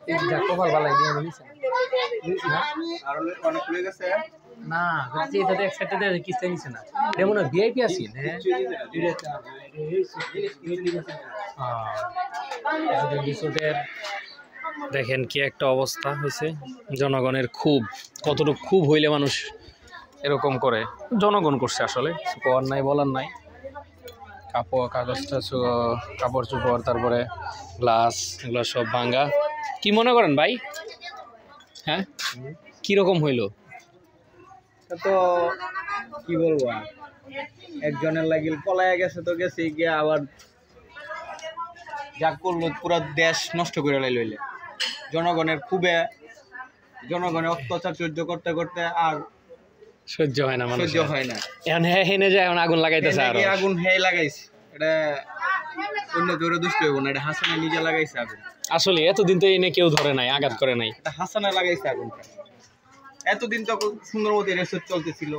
এটা কপাল বালাই দিয়ে নিছে না আর অনেক খুলে গেছে না হচ্ছে এটা এক সাইডে দিয়ে কিস্তে নিছে না এটা মনে ভিআইপি আছে হ্যাঁ রিসোর্টের দেখেন কি একটা অবস্থা হয়েছে জনগণের খুব কতটুকু খুব হইলে মানুষ এরকম করে জনগণ করছে আসলে কোয়ার নাই বলার নাই কাপড় কাগজটা কাপড় চোপড় তারপরে গ্লাস এগুলো সব ভাঙ্গা কি মনে করেন ভাই হ্যাঁ কিরকম হইলো তো কি বলবো একজনের লাগিল পলায় গেছে তো গেছে গিয়ে আবার যা করলো পুরো দেশ নষ্ট করে লাইলে জনগণের খুবই জনগণের অত্যাচার সহ্য করতে করতে আর সহ্য হয় না সহ্য হয় না এখন হেনে যায় এখন আগুন লাগাইতেছে আর আগুন লাগাইছে এটা অন্য ধরে দুষ্ট হইব না এটা হাসানে নিজে লাগাইছে আগুন আসলে এতদিন তো এনে কেউ ধরে নাই আঘাত করে নাই এটা হাসানে লাগাইছে আগুনটা এতদিন তো সুন্দর মতো রেসর্ট চলতেছিল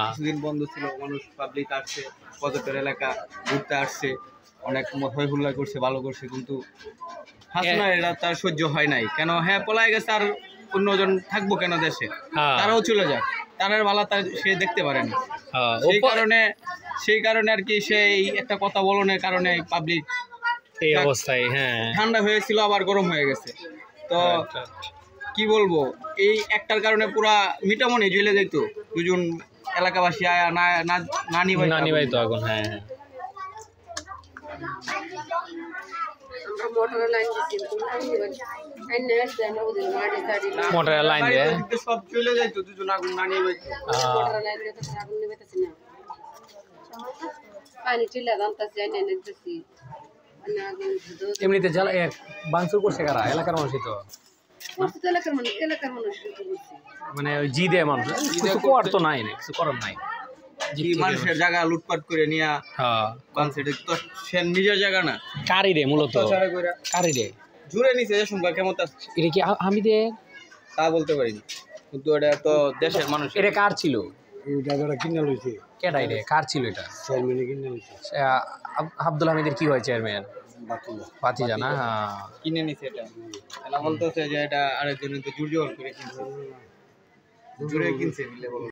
কিছুদিন বন্ধ ছিল মানুষ পাবলিক আসছে পর্যটন এলাকা ঘুরতে আসছে অনেক হই হুল্লা করছে ভালো করছে কিন্তু হাসানা এটা তার সহ্য হয় নাই কেন হ্যাঁ পলায় গেছে আর অন্যজন থাকবো কেন দেশে তারাও চলে যাক তার বালা তার সে দেখতে পারেনি সেই কারণে আর কি সেই একটা কথা বলনের কারণে পাবলিক এই অবস্থায় হ্যাঁ ঠান্ডা হয়েছিল আবার গরম হয়ে গেছে তো কি বলবো এই একটার কারণে পুরা মিটামনি জ্বলে যেত দুজন এলাকাবাসী আয়া নানি ভাই তো আগুন হ্যাঁ হ্যাঁ মোটর লাইন দিয়ে সব চলে যাইতো দুজন আগুন নানি ভাই এমনিতে বাংসুর করছে কারা এলাকার মানুষই তো মানে ওই জি দেয় মানুষ কিছু করার তো নাই কিছু করার নাই মানুষের জায়গা লুটপাট করে নিয়ে তো সে নিজের জায়গা না কারি রে মূলত কারি রে জুড়ে নিছে সংখ্যা কেমন এটা কি আমি দে তা বলতে পারিনি কিন্তু এটা তো দেশের মানুষ এটা কার ছিল এই জায়গাটা কিনে লইছে কেডাই রে কার ছিল এটা চেয়ারম্যানে কিনে লইছে আব্দুল হামিদের কি হয় চেয়ারম্যান ভাতিজা না কিনে নিছে এটা এলা বলতেছে যে এটা আরেকজন তো জুড়ে করে কিনছে জুড়ে কিনছে বলে